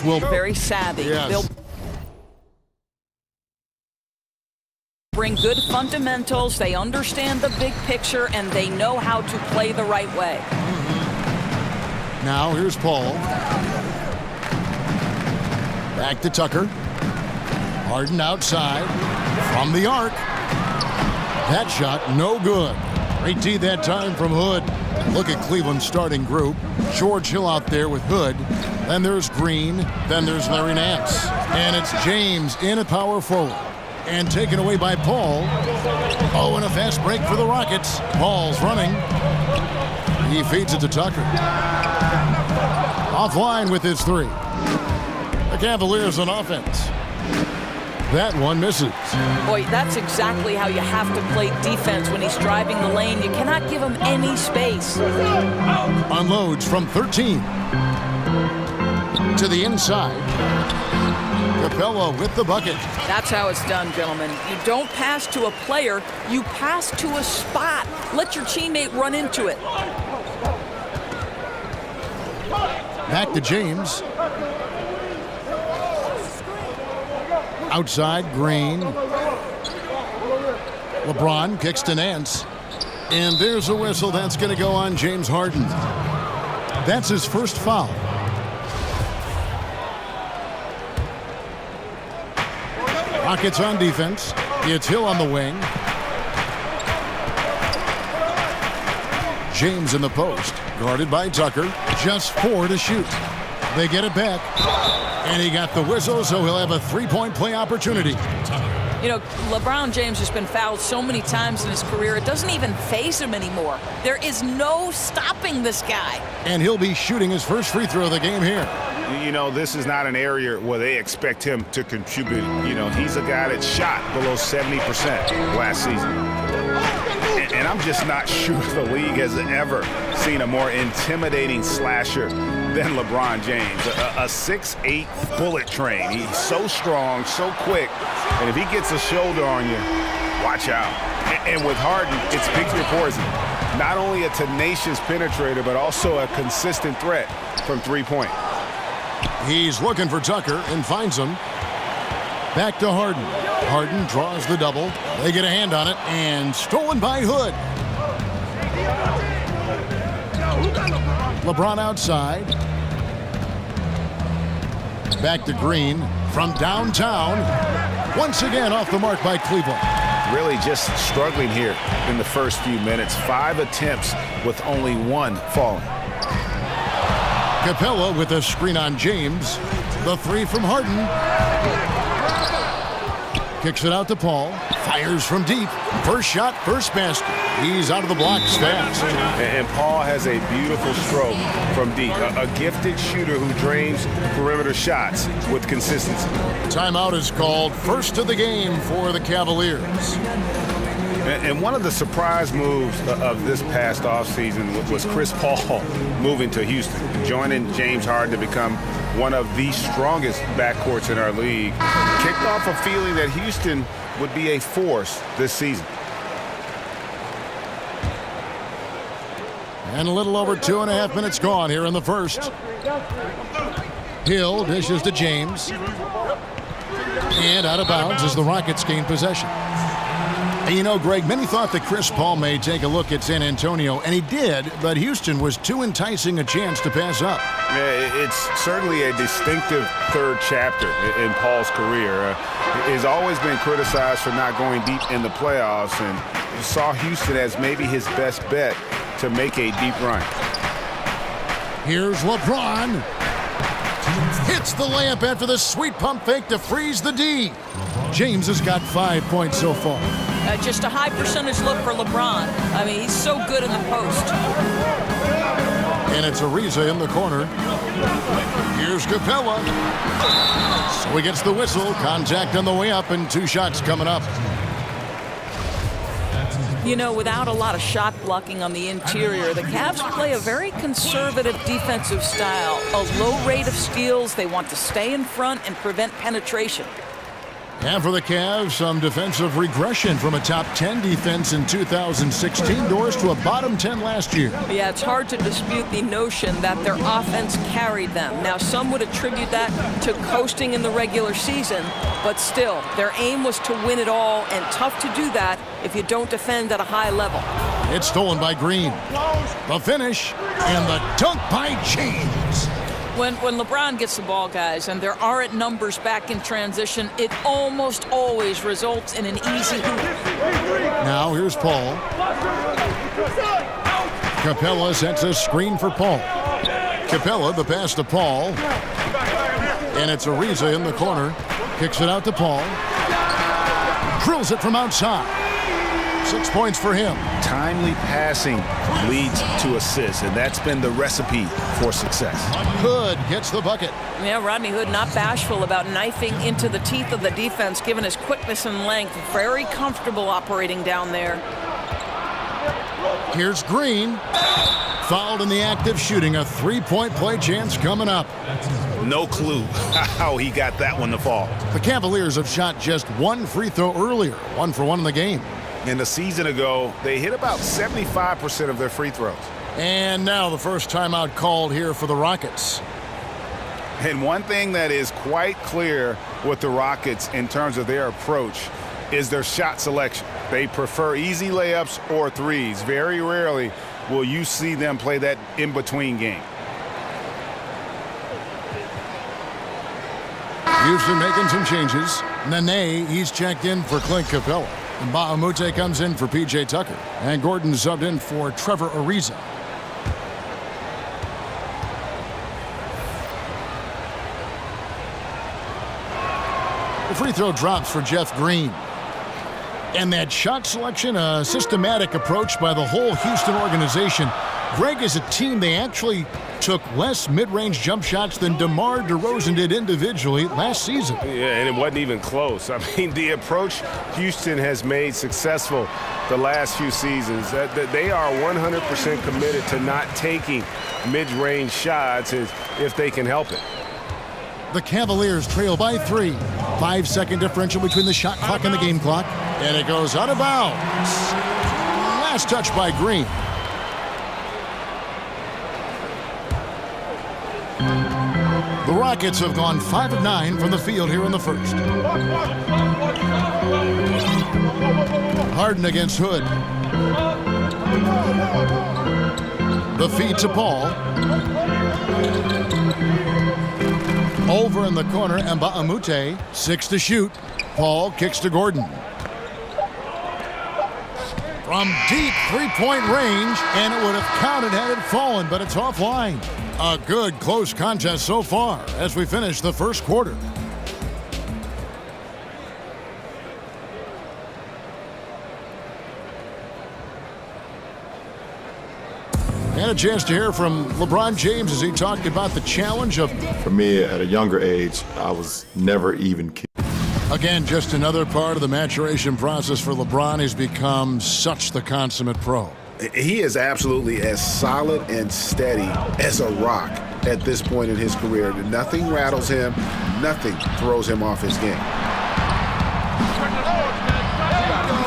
will... Very savvy. Yes. They'll bring good fundamentals. They understand the big picture, and they know how to play the right way. Now here's Paul. Back to Tucker. Harden outside. From the arc. That shot, no good. Great D that time from Hood. Look at Cleveland's starting group. George Hill out there with Hood. Then there's Green. Then there's Larry Nance. And it's James in a power forward. And taken away by Paul. Oh, and a fast break for the Rockets. Paul's running. He feeds it to Tucker. Offline with his three. The Cavaliers on offense. That one misses. Boy, that's exactly how you have to play defense when he's driving the lane. You cannot give him any space. Unloads from 13. To the inside. Capella with the bucket. That's how it's done, gentlemen. You don't pass to a player, you pass to a spot. Let your teammate run into it. Back to James. Outside, Green. LeBron kicks to Nance. And there's a whistle that's going to go on James Harden. That's his first foul. Rockets on defense. It's Hill on the wing. James in the post. Guarded by Tucker. Just 4 to shoot. They get it back. And he got the whistle, so he'll have a three-point play opportunity. You know, LeBron James has been fouled so many times in his career, it doesn't even faze him anymore. There is no stopping this guy. And he'll be shooting his first free throw of the game here. You know, this is not an area where they expect him to contribute. You know, he's a guy that shot below 70% last season. And I'm just not sure the league has ever seen a more intimidating slasher than LeBron James. A 6'8" bullet train. He's so strong, so quick. And if he gets a shoulder on you, watch out. And with Harden, it's victory poison. Not only a tenacious penetrator, but also a consistent threat from three-point. He's looking for Tucker and finds him. Back to Harden. Harden draws the double. They get a hand on it, and stolen by Hood. LeBron outside. Back to Green from downtown. Once again off the mark by Cleveland. Really just struggling here in the first few minutes. 5 attempts with only 1 falling. Capella with a screen on James. The three from Harden. Kicks it out to Paul. Fires from deep. First shot, first basket. He's out of the blocks fast. And Paul has a beautiful stroke from deep. A gifted shooter who drains perimeter shots with consistency. Timeout is called. First of the game for the Cavaliers. And one of the surprise moves of this past offseason was Chris Paul moving to Houston, joining James Harden to become one of the strongest backcourts in our league. Kicked off a feeling that Houston would be a force this season. And a little over 2.5 minutes gone here in the first. Hill dishes to James. And out of bounds as the Rockets gain possession. And you know, Greg, many thought that Chris Paul may take a look at San Antonio, and he did, but Houston was too enticing a chance to pass up. Yeah, it's certainly a distinctive third chapter in Paul's career. He's always been criticized for not going deep in the playoffs, and saw Houston as maybe his best bet to make a deep run. Here's LeBron. Hits the layup after the sweet pump fake to freeze the D. James has got 5 points so far. Just a high percentage look for LeBron. I mean, he's so good in the post. And it's Ariza in the corner. Here's Capella. So he gets the whistle. Contact on the way up, and 2 shots coming up. You know, without a lot of shot blocking on the interior, the Cavs play a very conservative defensive style. A low rate of steals. They want to stay in front and prevent penetration. And for the Cavs, some defensive regression from a top 10 defense in 2016 doors to a bottom 10 last year. Yeah, it's hard to dispute the notion that their offense carried them. Now, some would attribute that to coasting in the regular season, but still, their aim was to win it all, and tough to do that if you don't defend at a high level. It's stolen by Green. The finish, and the dunk by James. When LeBron gets the ball, guys, and there aren't numbers back in transition, it almost always results in an easy hoop. Now here's Paul. Capella sets a screen for Paul. Capella, the pass to Paul. And it's Ariza in the corner. Kicks it out to Paul. Drills it from outside. 6 points for him. Timely passing leads to assists, and that's been the recipe for success. Hood gets the bucket. Yeah, Rodney Hood not bashful about knifing into the teeth of the defense, given his quickness and length. Very comfortable operating down there. Here's Green. Fouled in the act of shooting. A three-point play chance coming up. No clue how he got that one to fall. The Cavaliers have shot just one free throw earlier. 1 for 1 in the game. And a season ago, they hit about 75% of their free throws. And now the first timeout called here for the Rockets. And one thing that is quite clear with the Rockets in terms of their approach is their shot selection. They prefer easy layups or threes. Very rarely will you see them play that in-between game. Houston making some changes. Nene, he's checked in for Clint Capella. And Bahamute comes in for P.J. Tucker. And Gordon subbed in for Trevor Ariza. The free throw drops for Jeff Green. And that shot selection, a systematic approach by the whole Houston organization. Greg, is a team, they actually took less mid-range jump shots than DeMar DeRozan did individually last season. Yeah, and it wasn't even close. I mean, the approach Houston has made successful the last few seasons, that they are 100% committed to not taking mid-range shots if they can help it. The Cavaliers trail by 3. 5-second differential between the shot clock and the game clock. And it goes out of bounds. Last touch by Green. The Rockets have gone 5 of 9 from the field here in the first. Harden against Hood. The feed to Paul. Over in the corner, and Bahamute, 6 to shoot. Paul kicks to Gordon. From deep three-point range, and it would have counted had it fallen, but it's offline. A good, close contest so far as we finish the first quarter. And a chance to hear from LeBron James as he talked about the challenge of... For me, at a younger age, I was never even kidding. Again, just another part of the maturation process for LeBron. He's become such the consummate pro. He is absolutely as solid and steady as a rock at this point in his career. Nothing rattles him. Nothing throws him off his game.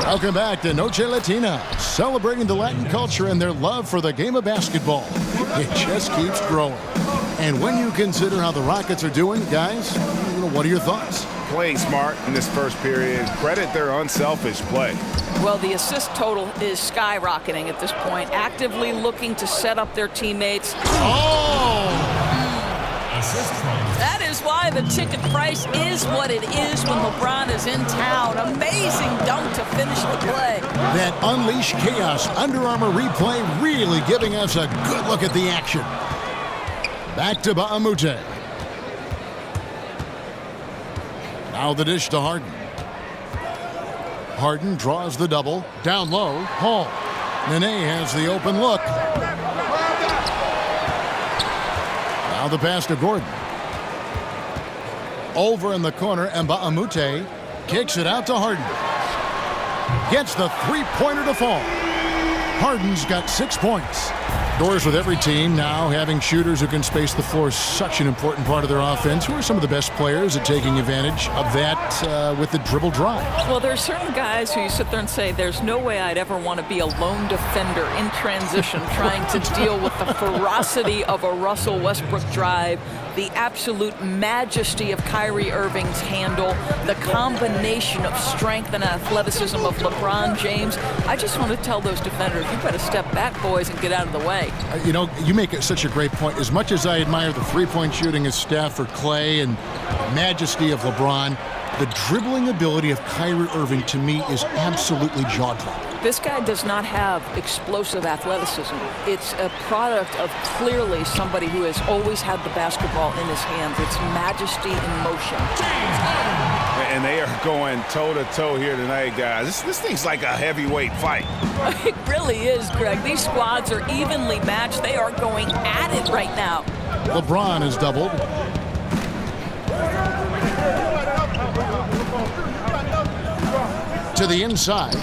Welcome back to Noche Latina, celebrating the Latin culture and their love for the game of basketball. It just keeps growing. And when you consider how the Rockets are doing, guys, what are your thoughts? Playing smart in this first period. Credit their unselfish play. Well, the assist total is skyrocketing at this point, actively looking to set up their teammates. That is why the ticket price is what it is when LeBron is in town. Amazing dunk to finish the play. That Unleash Chaos Under Armour replay really giving us a good look at the action. Back to Bahamute. Now the dish to Harden. Harden draws the double. Down low, Paul. Nene has the open look. Now the pass to Gordon. Over in the corner, and Bahamute kicks it out to Harden. Gets the three-pointer to fall. Harden's got 6 points. Doors with every team now having shooters who can space the floor is such an important part of their offense. Who are some of the best players at taking advantage of that with the dribble drive? Well, there's certain guys who you sit there and say, there's no way I'd ever want to be a lone defender in transition trying to deal with the ferocity of a Russell Westbrook drive, the absolute majesty of Kyrie Irving's handle, the combination of strength and athleticism of LeBron James. I just want to tell those defenders, you better step back, boys, and get out of the way. You know, you make such a great point. As much as I admire the three-point shooting of Steph or Clay and majesty of LeBron, the dribbling ability of Kyrie Irving, to me, is absolutely jaw-dropping. This guy does not have explosive athleticism. It's a product of clearly somebody who has always had the basketball in his hands. It's majesty in motion. And they are going toe-to-toe here tonight, guys. This thing's like a heavyweight fight. It really is, Greg. These squads are evenly matched. They are going at it right now. LeBron is doubled. To the inside.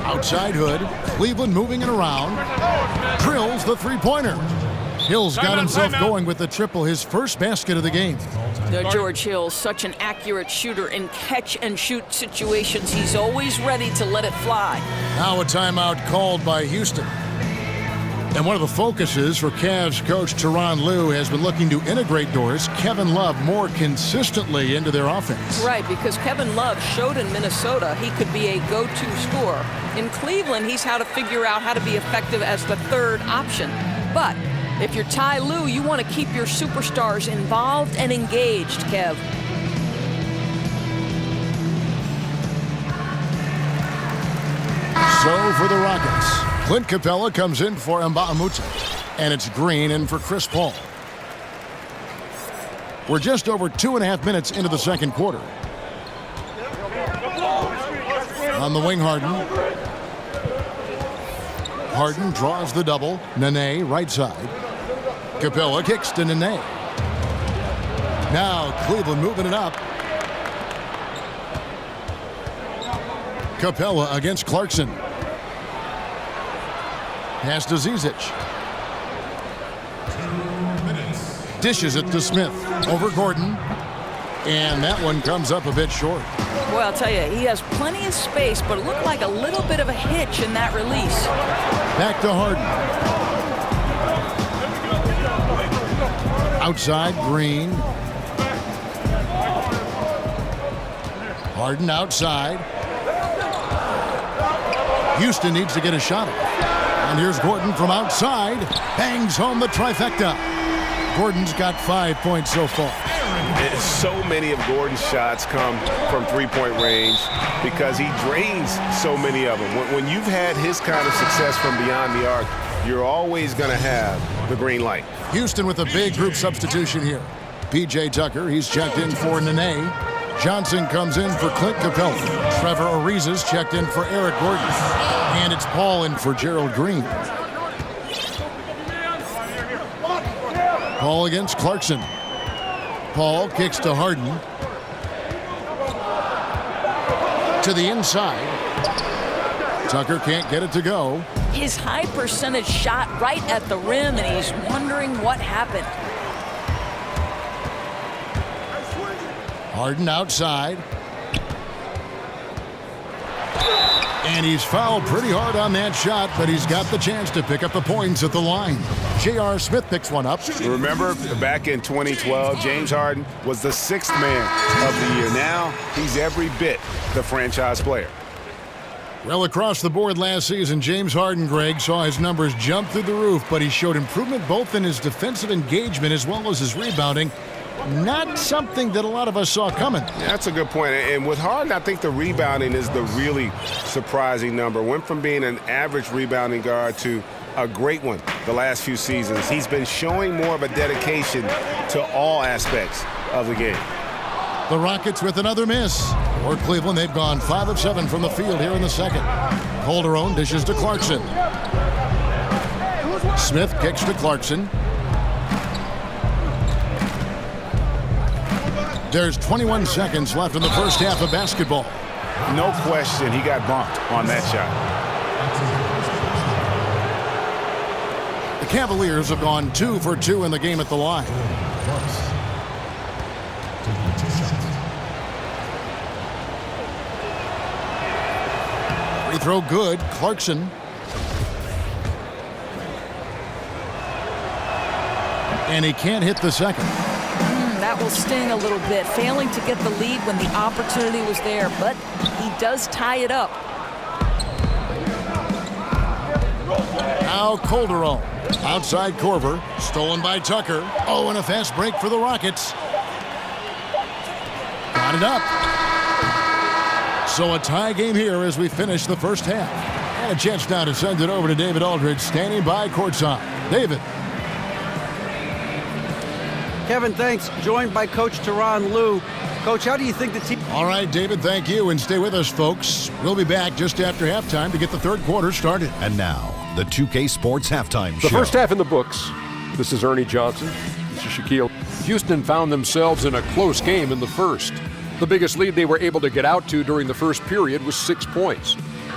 Outside Hood. Cleveland moving it around. Drills the three-pointer. Hill's got himself going with the triple, his first basket of the game. George Hill, such an accurate shooter in catch-and-shoot situations. He's always ready to let it fly. Now a timeout called by Houston. And one of the focuses for Cavs coach Tyronn Lue has been looking to integrate Kevin Love more consistently into their offense. Right, because Kevin Love showed in Minnesota he could be a go-to scorer. In Cleveland, he's had to figure out how to be effective as the third option. But if you're Ty Lue, you want to keep your superstars involved and engaged, Kev. So for the Rockets, Clint Capella comes in for Mbamute, and it's Green in for Chris Paul. We're just over 2.5 minutes into the second quarter. On the wing, Harden. Harden draws the double. Nene, right side. Capella kicks to Nene. Now Cleveland moving it up. Capella against Clarkson. Pass to Zizic. Dishes it to Smith. Over Gordon. And that one comes up a bit short. Boy, I'll tell you, he has plenty of space, but it looked like a little bit of a hitch in that release. Back to Harden. Outside, Green. Harden outside. Houston needs to get a shot off. And here's Gordon from outside. Bangs home the trifecta. Gordon's got 5 points so far. So many of Gordon's shots come from three-point range because he drains so many of them. When you've had his kind of success from beyond the arc, you're always going to have the green light. Houston with a big group substitution here. P.J. Tucker, he's checked in for Nene. Johnson comes in for Clint Capella. Trevor Ariza's checked in for Eric Gordon. And it's Paul in for Gerald Green. Paul against Clarkson. Paul kicks to Harden. To the inside. Tucker can't get it to go. His high percentage shot right at the rim, and he's wondering what happened. Harden outside. And he's fouled pretty hard on that shot, but he's got the chance to pick up the points at the line. J.R. Smith picks one up. Remember back in 2012, James Harden was the sixth man of the year. Now he's every bit the franchise player. Well, across the board last season, James Harden, Greg, saw his numbers jump through the roof, but he showed improvement both in his defensive engagement as well as his rebounding. Not something that a lot of us saw coming. Yeah, that's a good point. And with Harden, I think the rebounding is the really surprising number. Went from being an average rebounding guard to a great one the last few seasons. He's been showing more of a dedication to all aspects of the game. The Rockets with another miss. For Cleveland, they've gone 5 of 7 from the field here in the second. Calderon dishes to Clarkson. Smith kicks to Clarkson. There's 21 seconds left in the first half of basketball. No question he got bumped on that shot. The Cavaliers have gone 2 for 2 in the game at the line. Free throw good. Clarkson. And he can't hit the second. That will sting a little bit, failing to get the lead when the opportunity was there, but he does tie it up. Now Calderon. Outside Korver. Stolen by Tucker. Oh, and a fast break for the Rockets. Got it up. So a tie game here as we finish the first half. And a chance now to send it over to David Aldridge, standing by courtside. David. Kevin, thanks. Joined by Coach Tyronn Lue. Coach, how do you think the team... All right, David, thank you. And stay with us, folks. We'll be back just after halftime to get the third quarter started. And now, the 2K Sports Halftime Show. The first half in the books. This is Ernie Johnson. This is Shaquille. Houston found themselves in a close game in the first. The biggest lead they were able to get out to during the first period was 6 points.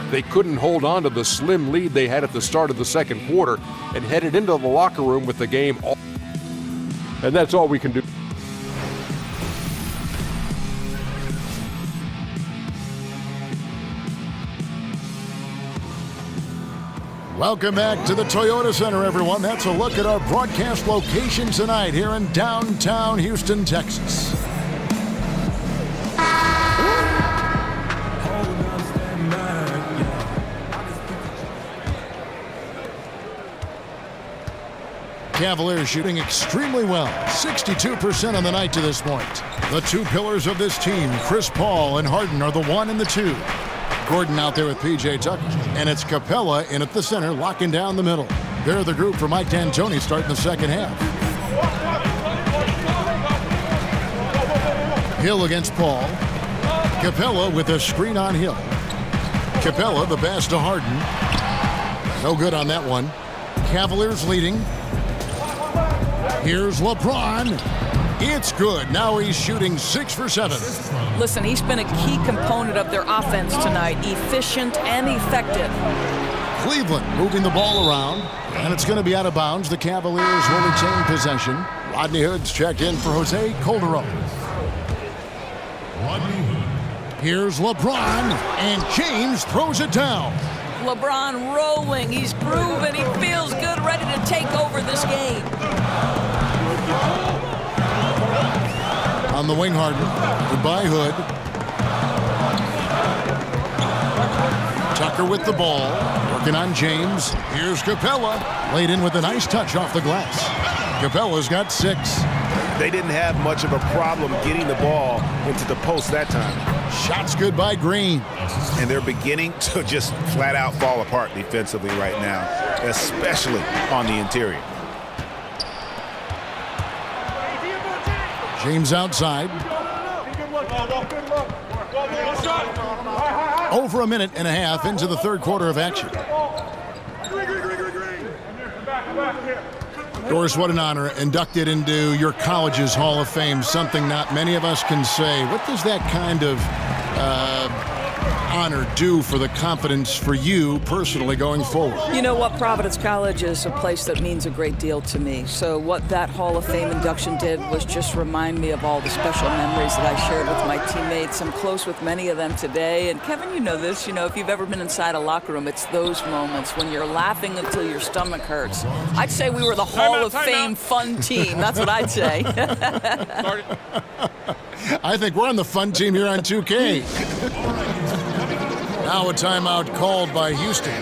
They couldn't hold on to the slim lead they had at the start of the second quarter and headed into the locker room with the game all. And that's all we can do. Welcome back to the Toyota Center, everyone. That's a look at our broadcast location tonight here in downtown Houston, Texas. Cavaliers shooting extremely well, 62% on the night to this point. The two pillars of this team, Chris Paul and Harden, are the 1 and the 2. Gordon out there with P.J. Tucker, and it's Capella in at the center, locking down the middle. They're the group for Mike D'Antoni starting the second half. Hill against Paul. Capella with a screen on Hill. Capella, the pass to Harden. No good on that one. Cavaliers leading. Here's LeBron. It's good. Now he's shooting 6 for 7. Listen, he's been a key component of their offense tonight. Efficient and effective. Cleveland moving the ball around, and it's going to be out of bounds. The Cavaliers will retain possession. Rodney Hood's checked in for Jose Calderon. Here's LeBron, and James throws it down. LeBron rolling. He's proven he feels good, ready to take over this game. On the wing, Harden. Goodbye, Hood. Tucker with the ball. Working on James. Here's Capella. Laid in with a nice touch off the glass. Capella's got 6. They didn't have much of a problem getting the ball into the post that time. Shots good by Green. And they're beginning to just flat out fall apart defensively right now, especially on the interior. James outside. Over a minute and a half into the third quarter of action. Doris, what an honor. Inducted into your college's Hall of Fame, something not many of us can say. What does that kind of honor do for the confidence for you personally going forward? You know what? Providence College is a place that means a great deal to me. So what that Hall of Fame induction did was just remind me of all the special memories that I shared with my teammates. I'm close with many of them today. And Kevin, you know this. You know, if you've ever been inside a locker room, it's those moments when you're laughing until your stomach hurts. I'd say we were the Hall of Fame fun team. That's what I'd say. I think we're on the fun team here on 2K. Now a timeout called by Houston.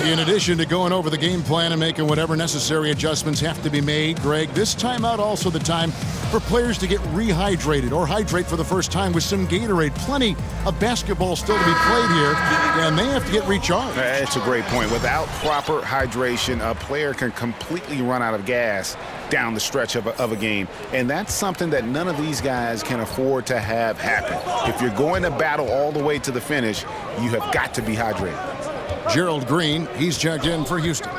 In addition to going over the game plan and making whatever necessary adjustments have to be made, Greg, this timeout also the time for players to get rehydrated or hydrate for the first time with some Gatorade. Plenty of basketball still to be played here, and they have to get recharged. That's a great point. Without proper hydration, a player can completely run out of gas down the stretch of a game. And that's something that none of these guys can afford to have happen. If you're going to battle all the way to the finish, you have got to be hydrated. Gerald Green, he's checked in for Houston.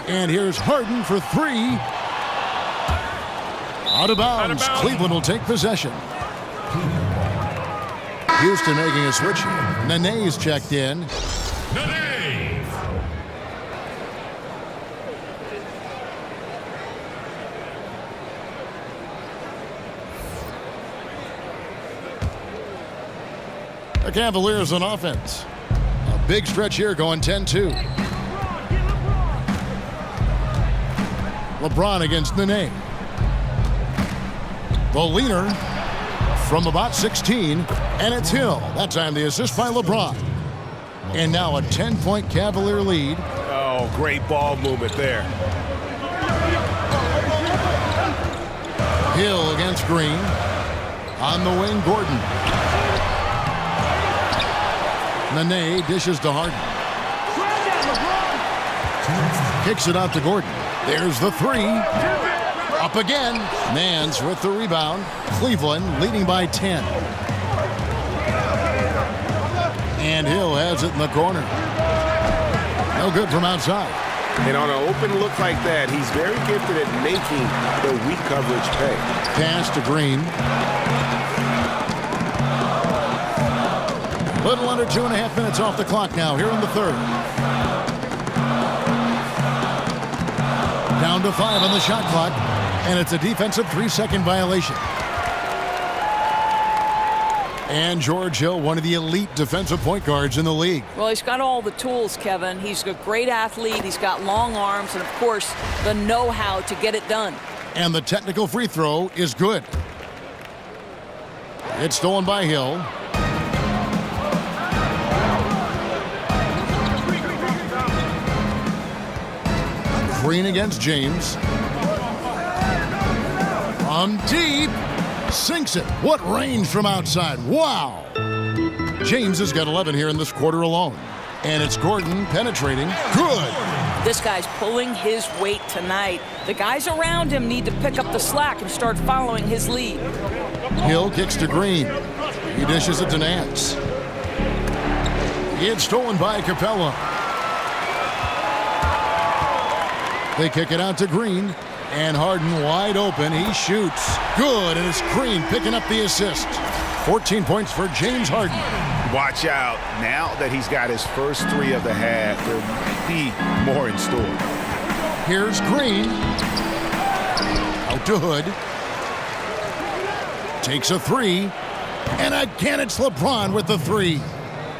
And here's Harden for 3. Out of bounds. Cleveland will take possession. Houston making a switch here. Nene's checked in. The Cavaliers on offense. A big stretch here going 10-2. LeBron against Nene. The leaner from about 16, and it's Hill. That time the assist by LeBron. And now a 10-point Cavalier lead. Oh, great ball movement there. Hill against Green. On the wing, Gordon. Nene dishes to Harden. Kicks it out to Gordon. There's the three. Up again. Nance with the rebound. Cleveland leading by 10. And Hill has it in the corner. No good from outside. And on an open look like that, he's very gifted at making the weak coverage pay. Pass to Green. Little under 2.5 minutes off the clock now here in the third. Down to 5 on the shot clock, and it's a defensive 3-second violation. And George Hill, one of the elite defensive point guards in the league. Well, he's got all the tools, Kevin. He's a great athlete. He's got long arms and, of course, the know-how to get it done. And the technical free throw is good. It's stolen by Hill. Green against James. From deep. Sinks it. What range from outside. Wow. James has got 11 here in this quarter alone. And it's Gordon penetrating. Good. This guy's pulling his weight tonight. The guys around him need to pick up the slack and start following his lead. Hill kicks to Green. He dishes it to Nance. It's stolen by Capella. They kick it out to Green. And Harden wide open. He shoots. Good. And it's Green picking up the assist. 14 points for James Harden. Watch out. Now that he's got his first three of the half, there might be more in store. Here's Green. Out to Hood. Takes a three. And again, it's LeBron with the three.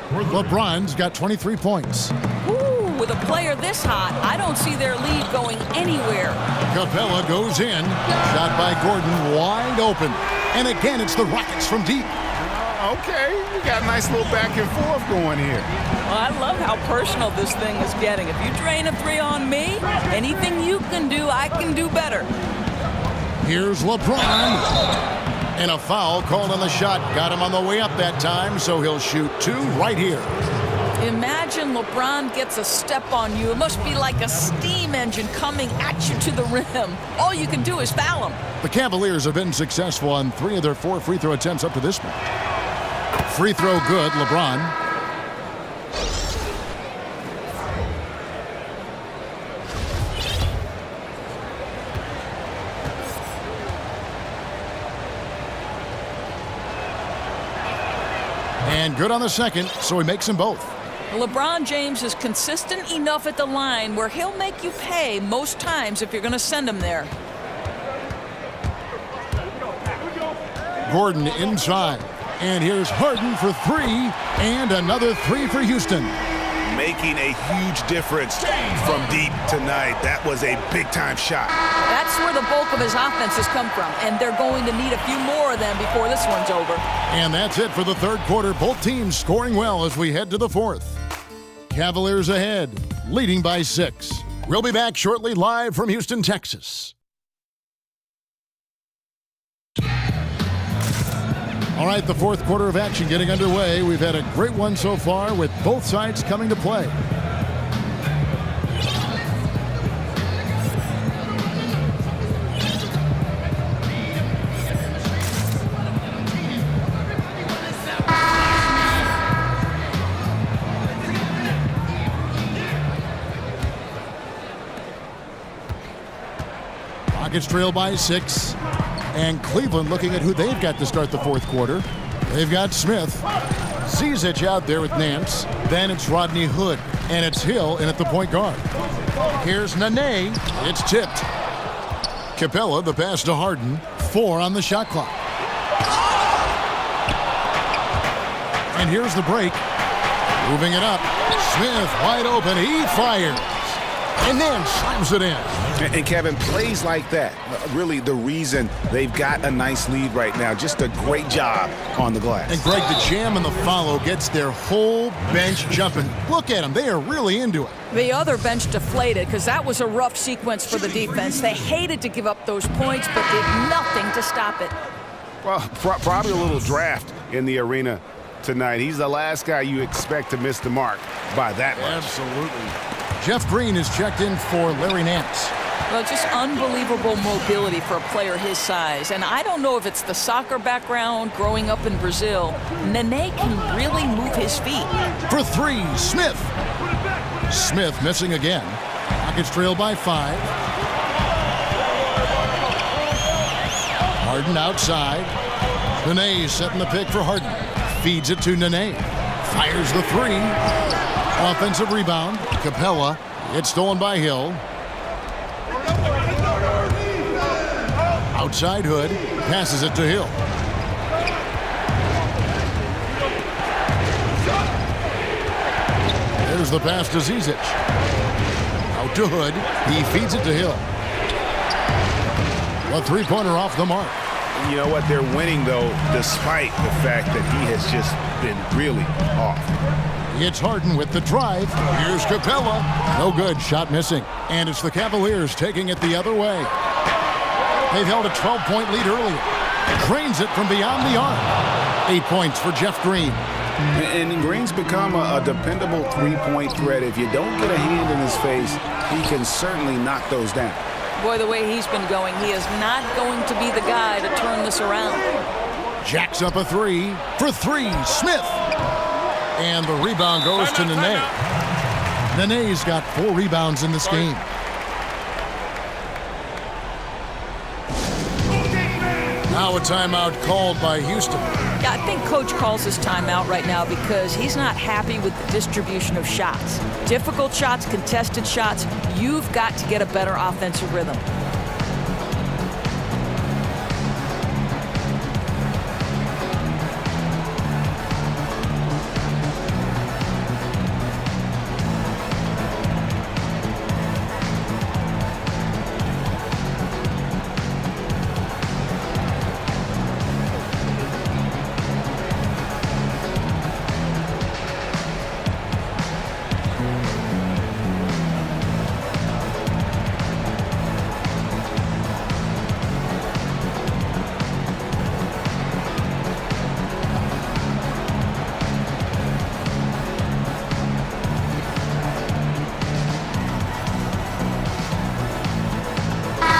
LeBron's got 23 points. With a player this hot, I don't see their lead going anywhere. Capella goes in. Shot by Gordon, wide open. And again, it's the Rockets from deep. Okay, we got a nice little back and forth going here. Well, I love how personal this thing is getting. If you drain a three on me, anything you can do, I can do better. Here's LeBron. And a foul called on the shot. Got him on the way up that time, so he'll shoot two right here. Imagine LeBron gets a step on you. It must be like a steam engine coming at you to the rim. All you can do is foul him. The Cavaliers have been successful on 3 of their 4 free throw attempts up to this point. Free throw good, LeBron. And good on the second, so he makes them both. LeBron James is consistent enough at the line where he'll make you pay most times if you're going to send him there. Gordon inside. And here's Harden for three. And another three for Houston. Making a huge difference from deep tonight. That was a big-time shot. That's where the bulk of his offense has come from, and they're going to need a few more of them before this one's over. And that's it for the third quarter. Both teams scoring well as we head to the fourth. Cavaliers ahead, leading by 6. We'll be back shortly live from Houston, Texas. All right, the fourth quarter of action getting underway. We've had a great one so far with both sides coming to play. Rockets trail by 6. And Cleveland looking at who they've got to start the fourth quarter. They've got Smith. Zizic out there with Nance. Then it's Rodney Hood. And it's Hill in at the point guard. Here's Nene. It's tipped. Capella, the pass to Harden. 4 on the shot clock. And here's the break. Moving it up. Smith wide open. He fires. And then slams it in. And Kevin, plays like that, really the reason they've got a nice lead right now. Just a great job on the glass. And Greg, the jam and the follow gets their whole bench jumping. Look at them. They are really into it. The other bench deflated because that was a rough sequence for the defense. They hated to give up those points, but did nothing to stop it. Well, probably a little draft in the arena tonight. He's the last guy you expect to miss the mark by that much. Absolutely. Jeff Green is checked in for Larry Nance. Well, just unbelievable mobility for a player his size. And I don't know if it's the soccer background, growing up in Brazil. Nene can really move his feet. For three, Smith. Smith missing again. Rockets trail by 5. Harden outside. Nene setting the pick for Harden. Feeds it to Nene. Fires the 3. Offensive rebound. Capella. It's stolen by Hill. Outside Hood. Passes it to Hill. There's the pass to Zizic. Out to Hood. He feeds it to Hill. A three-pointer off the mark. You know what? They're winning, though, despite the fact that he has just been really off. It's Harden with the drive. Here's Capella. No good. Shot missing. And it's the Cavaliers taking it the other way. They've held a 12-point lead earlier. Drains it from beyond the arc. 8 points for Jeff Green. And Green's become a dependable three-point threat. If you don't get a hand in his face, he can certainly knock those down. Boy, the way he's been going, he is not going to be the guy to turn this around. Jacks up a 3. For 3, Smith. And the rebound goes to Nene. Nene's got 4 rebounds in this game. Now a timeout called by Houston. Yeah, I think Coach calls his timeout right now because he's not happy with the distribution of shots. Difficult shots, contested shots. You've got to get a better offensive rhythm.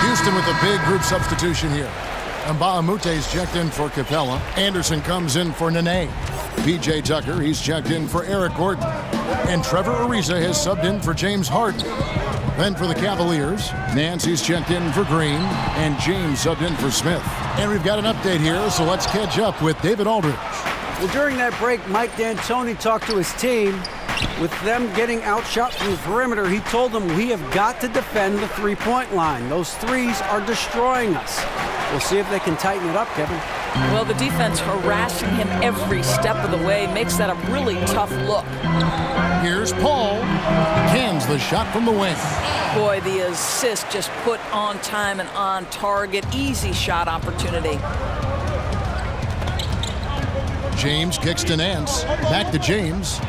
Houston with a big group substitution here. Mbaamute's checked in for Capella. Anderson comes in for Nene. P.J. Tucker, he's checked in for Eric Gordon. And Trevor Ariza has subbed in for James Harden. Then for the Cavaliers, Nancy's checked in for Green, and James subbed in for Smith. And we've got an update here, so let's catch up with David Aldridge. Well, during that break, Mike D'Antoni talked to his team. With them getting outshot from the perimeter, he told them, we have got to defend the three-point line. Those threes are destroying us. We'll see if they can tighten it up, Kevin. Well, the defense harassing him every step of the way makes that a really tough look. Here's Paul. Cans the shot from the wing. Boy, the assist just put on time and on target. Easy shot opportunity. James kicks to Nance. Back to James.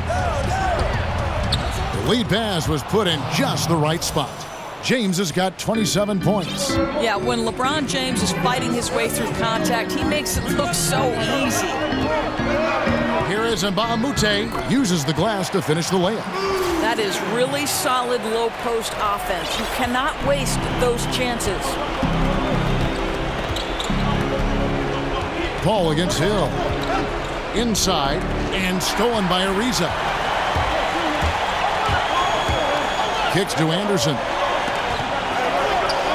The lead pass was put in just the right spot. James has got 27 points. Yeah, when LeBron James is fighting his way through contact, he makes it look so easy. Here is Mbamute. Uses the glass to finish the layup. That is really solid low post offense. You cannot waste those chances. Paul against Hill. Inside and stolen by Ariza. Kicks to Anderson.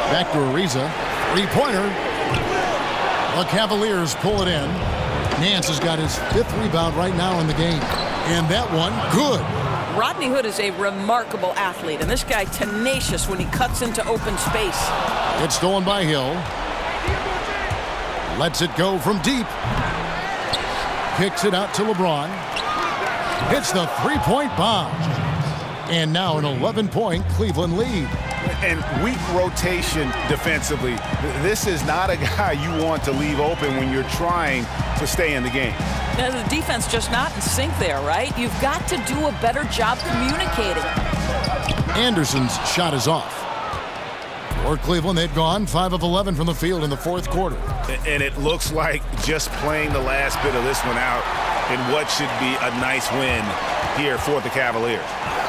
Back to Ariza. Three-pointer. The Cavaliers pull it in. Nance has got his 5th rebound right now in the game. And that one, good. Rodney Hood is a remarkable athlete, and this guy tenacious when he cuts into open space. It's stolen by Hill. Lets it go from deep. Kicks it out to LeBron. hits the three-point bomb. And now an 11-point Cleveland lead. And weak rotation defensively. This is not a guy you want to leave open when you're trying to stay in the game. Now, the defense just not in sync there, right? You've got to do a better job communicating. Anderson's shot is off. For Cleveland, they've gone 5 of 11 from the field in the fourth quarter. And it looks like just playing the last bit of this one out in what should be a nice win here for the Cavaliers.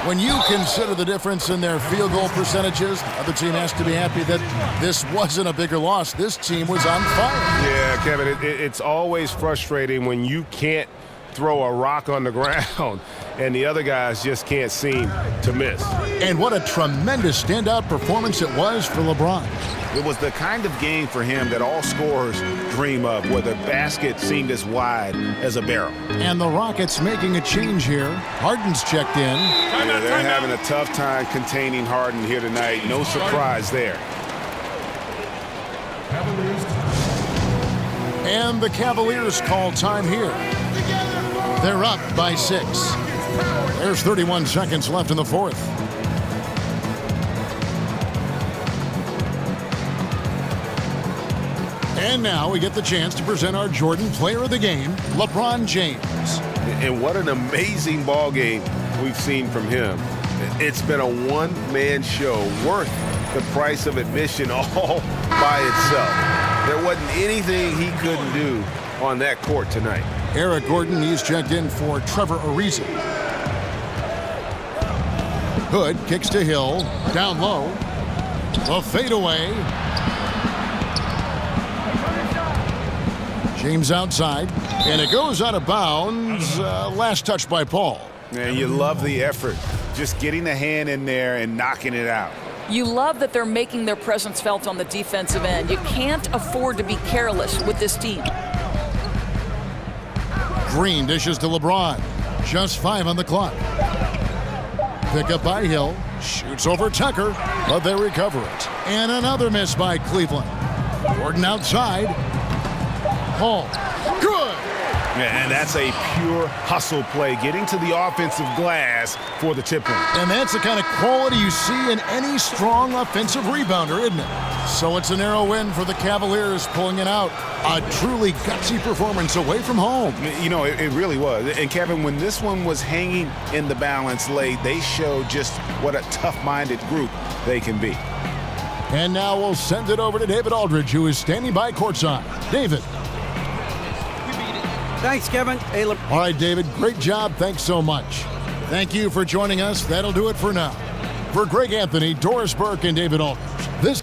When you consider the difference in their field goal percentages, the other team has to be happy that this wasn't a bigger loss. This team was on fire. Yeah, Kevin, it's always frustrating when you can't throw a rock on the ground and the other guys just can't seem to miss. And what a tremendous standout performance it was for LeBron. It was the kind of game for him that all scorers dream of, where the basket seemed as wide as a barrel. And the Rockets making a change here. Harden's checked in. Yeah, they're having a tough time containing Harden here tonight. No surprise there. And the Cavaliers call time here. They're up by 6. There's 31 seconds left in the fourth. And now we get the chance to present our Jordan Player of the Game, LeBron James. And what an amazing ball game we've seen from him. It's been a one-man show worth the price of admission all by itself. There wasn't anything he couldn't do on that court tonight. Eric Gordon, he's checked in for Trevor Ariza. Hood kicks to Hill, down low. The fadeaway. James outside, and it goes out of bounds. Last touch by Paul. And you love the effort, just getting the hand in there and knocking it out. You love that they're making their presence felt on the defensive end. You can't afford to be careless with this team. Green dishes to LeBron. Just 5 on the clock. Pick up by Hill. Shoots over Tucker, but they recover it. And another miss by Cleveland. Gordon outside. Hall. Good. Yeah, and that's a pure hustle play, getting to the offensive glass for the tip point. And that's the kind of quality you see in any strong offensive rebounder, isn't it? So it's a narrow win for the Cavaliers, pulling it out. A truly gutsy performance away from home. You know, it really was. And Kevin, when this one was hanging in the balance late, they showed just what a tough-minded group they can be. And now we'll send it over to David Aldridge, who is standing by courtside. David. Thanks, Kevin. Hey, All right, David, great job. Thanks so much. Thank you for joining us. That'll do it for now. For Greg Anthony, Doris Burke, and David Aldridge, this